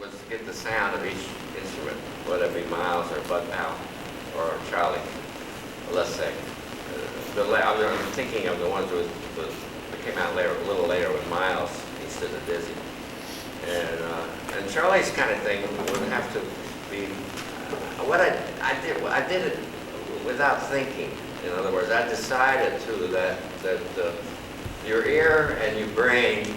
was to get the sound of each instrument, whether it be Miles or Bud Powell or Charlie, let's say. I'm thinking of the ones that came out later, a little later with Miles, East of the Dizzy. And Charlie's kind of thing would have to be, I did it without thinking. In other words, I decided too that your ear and your brain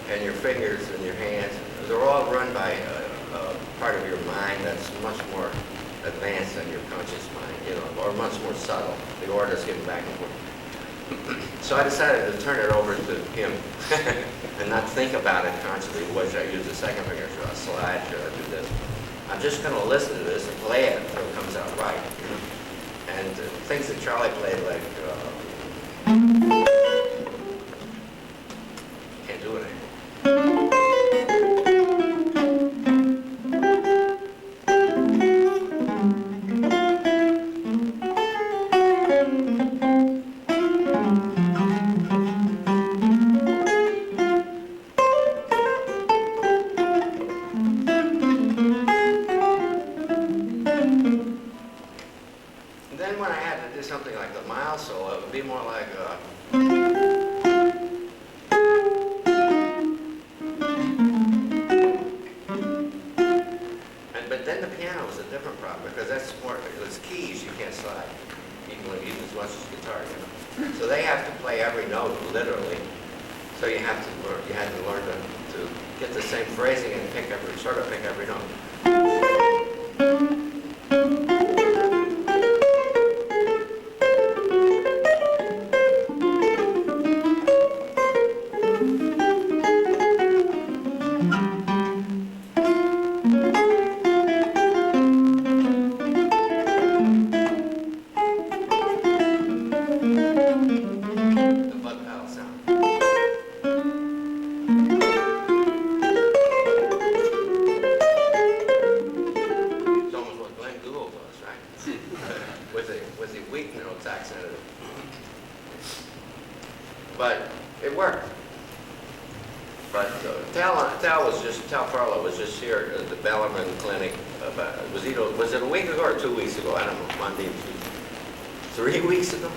and your fingers and your hands, they're all run by a part of your mind that's much more advanced than your conscious mind, or much more subtle. The order's getting back and forth. So I decided to turn it over to him and not think about it consciously. Should I use the second finger? Should I slide? Should I do this? I'm just going to listen to this and play it until it comes out right. And things that Charlie played, like, can't do it anymore. And then when I had to do something like the Miles solo, it would be more like but then the piano was a different problem because that's more, it's keys you can't slide, even as much as guitar, So they have to play every note literally. So you had to learn to get the same phrasing and pick every note. With the weak notes accented. But it worked. But Tal Farlow was just here at the Bellarmine Clinic was it a week ago or 2 weeks ago? I don't know, Monday, 3 weeks ago?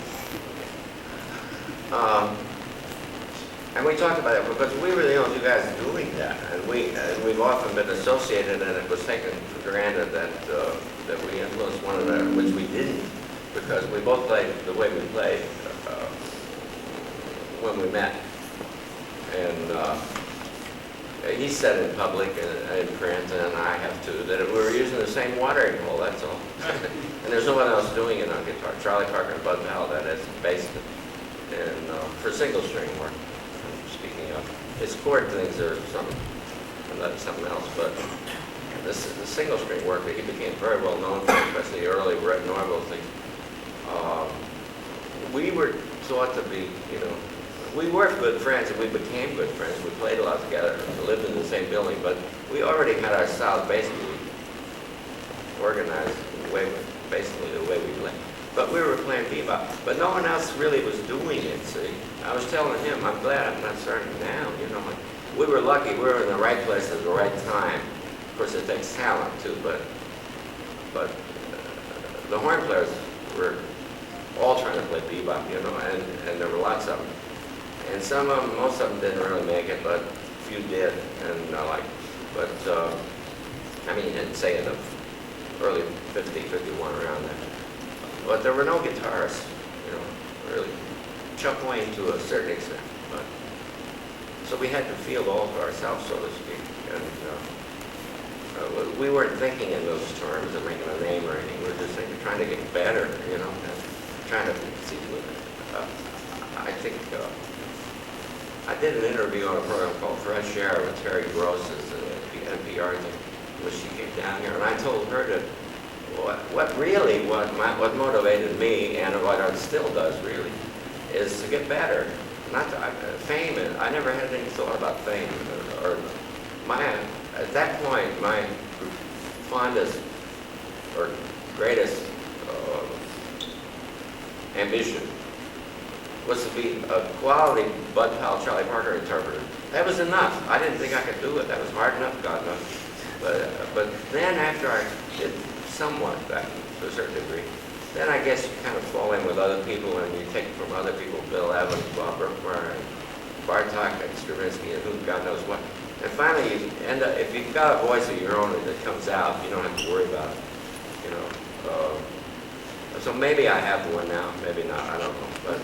And we talked about it because we were the only two guys doing that, and we've often been associated, and it was taken for granted that we influenced one another, which we didn't, because we both played the way we played when we met. And he said in public and in print, and I have too, that we were using the same watering hole. That's all. And there's no one else doing it on guitar. Charlie Parker and Bud Powell, that is, bass, and for single string work. Speaking of, his chord things are something else, but the single string work that he became very well known for, especially the early Red Norville thing. We were thought to be, we were good friends and we became good friends. We played a lot together, we lived in the same building, but we already had our styles basically organized basically the way we played. But we were playing bebop, but no one else really was doing it, see. I was telling him, I'm glad I'm not starting now, we were lucky, we were in the right place at the right time. Of course, it takes talent too, but the horn players were all trying to play bebop, and there were lots of them. And some of them, most of them didn't really make it, but a few did, and say in the early 50, 51, around there. But there were no guitarists, really. Chuck Wayne to a certain extent, but so we had to feel all to ourselves, so to speak. And we weren't thinking in those terms of making a name or anything. We were just thinking, trying to get better, and trying to see. I think I did an interview on a program called Fresh Air with Terry Gross's NPR thing, when she came down here, and I told her that what motivated me, and what it still does really, is to get better. Not to, fame. I never had any thought about fame, or at that point my fondest or greatest ambition was to be a quality Bud Powell, Charlie Parker interpreter. That was enough. I didn't think I could do it. That was hard enough, God knows. But then after I did somewhat that to a certain degree, then I guess you kind of fall in with other people and you take from other people, Bill Evans, Bob Brookmeyer, and Bartok, and Stravinsky, and who God knows what. And finally, you end up, if you've got a voice of your own that comes out, you don't have to worry about it, you know. So maybe I have one now, maybe not, I don't know. But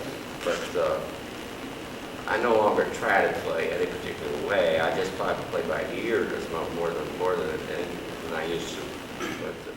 I no longer try to play any particular way. I just play by ear, more than I used to. But